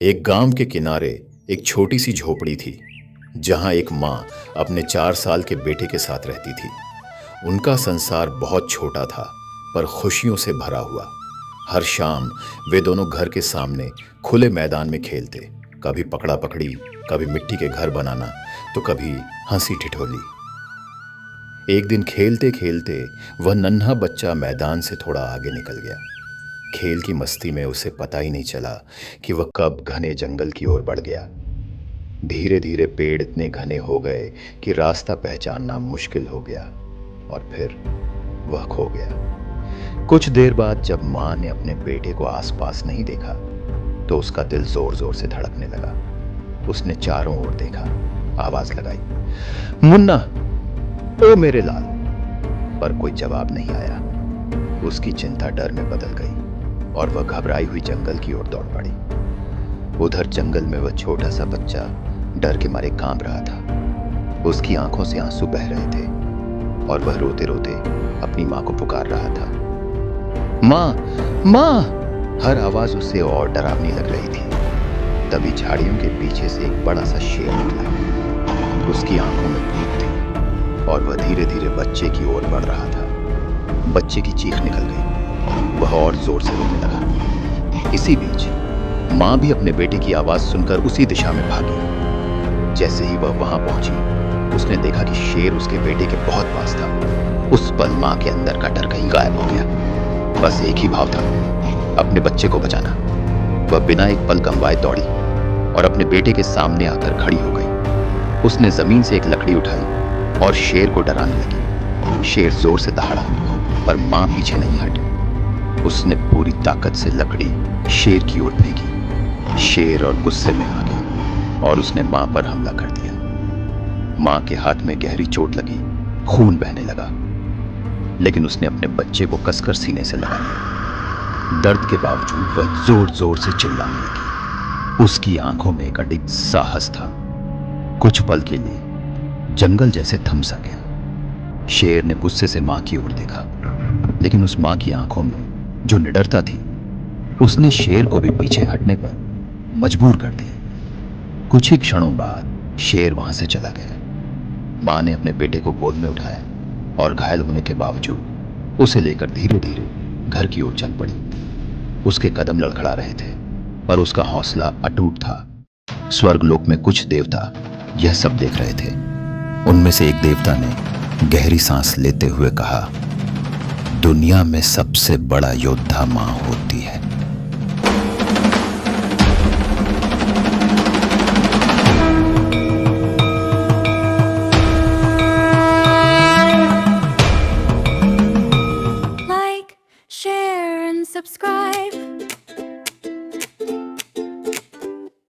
एक गांव के किनारे एक छोटी सी झोपड़ी थी जहां एक माँ अपने 4 साल के बेटे के साथ रहती थी। उनका संसार बहुत छोटा था पर खुशियों से भरा हुआ। हर शाम वे दोनों घर के सामने खुले मैदान में खेलते, कभी पकड़ा पकड़ी, कभी मिट्टी के घर बनाना तो कभी हंसी ठिठोली। एक दिन खेलते खेलते वह नन्हा बच्चा मैदान से थोड़ा आगे निकल गया। खेल की मस्ती में उसे पता ही नहीं चला कि वह कब घने जंगल की ओर बढ़ गया। धीरे धीरे पेड़ इतने घने हो गए कि रास्ता पहचानना मुश्किल हो गया और फिर वह खो गया। कुछ देर बाद जब माँ ने अपने बेटे को आसपास नहीं देखा तो उसका दिल जोर जोर से धड़कने लगा। उसने चारों ओर देखा, आवाज लगाई, मुन्ना, ओ मेरे लाल। पर कोई जवाब नहीं आया। उसकी चिंता डर में बदल गई और वह घबराई हुई जंगल की ओर दौड़ पड़ी। उधर जंगल में वह छोटा सा बच्चा डर के मारे कांप रहा था। उसकी आंखों से आंसू बह रहे थे और वह रोते रोते अपनी मां को पुकार रहा था। मां, मां! हर आवाज उससे और डरावनी लग रही थी। तभी झाड़ियों के पीछे से एक बड़ा सा शेर निकला। उसकी आंखों में भूख थी और वह धीरे धीरे बच्चे की ओर बढ़ रहा था। बच्चे की चीख निकल गई। वह और जोर से रोने लगा। इसी बीच मां भी अपने बेटे की आवाज सुनकर उसी दिशा में भागी। जैसे ही वह वहां पहुंची उसने देखा कि शेर उसके बेटे के बहुत पास था। उस पल मां के अंदर का डर कहीं गायब हो गया। बस एक ही भाव था, अपने बच्चे को बचाना। वह बिना एक पल गंवाए दौड़ी और अपने बेटे के सामने आकर खड़ी हो गई। उसने जमीन से एक लकड़ी उठाई और शेर को डराने लगी। शेर जोर से दहाड़ा पर मां पीछे नहीं हटी। उसने पूरी ताकत से लकड़ी शेर की ओर फेंकी। शेर और गुस्से में आ गया और उसने मां पर हमला कर दिया। मां के हाथ में गहरी चोट लगी, खून बहने लगा, लेकिन उसने अपने बच्चे को कसकर सीने से लगा लिया। दर्द के बावजूद वह जोर जोर से चिल्लाने लगी। उसकी आंखों में एक अडिग साहस था। कुछ पल के लिए जंगल जैसे थम सा गया। शेर ने गुस्से से मां की ओर देखा, लेकिन उस मां की आंखों में जो निडरता थी उसने शेर को भी पीछे हटने पर मजबूर कर दिया। कुछ ही क्षणों बाद शेर वहां से चला गया। मां ने अपने बेटे को गोद में उठाया और घायल होने के बावजूद उसे लेकर धीरे धीरे घर की ओर चल पड़ी। उसके कदम लड़खड़ा रहे थे पर उसका हौसला अटूट था। स्वर्गलोक में कुछ देवता यह सब देख रहे थे। उनमें से एक देवता ने गहरी सांस लेते हुए कहा, दुनिया में सबसे बड़ा योद्धा मां होती है। Like, share, and subscribe.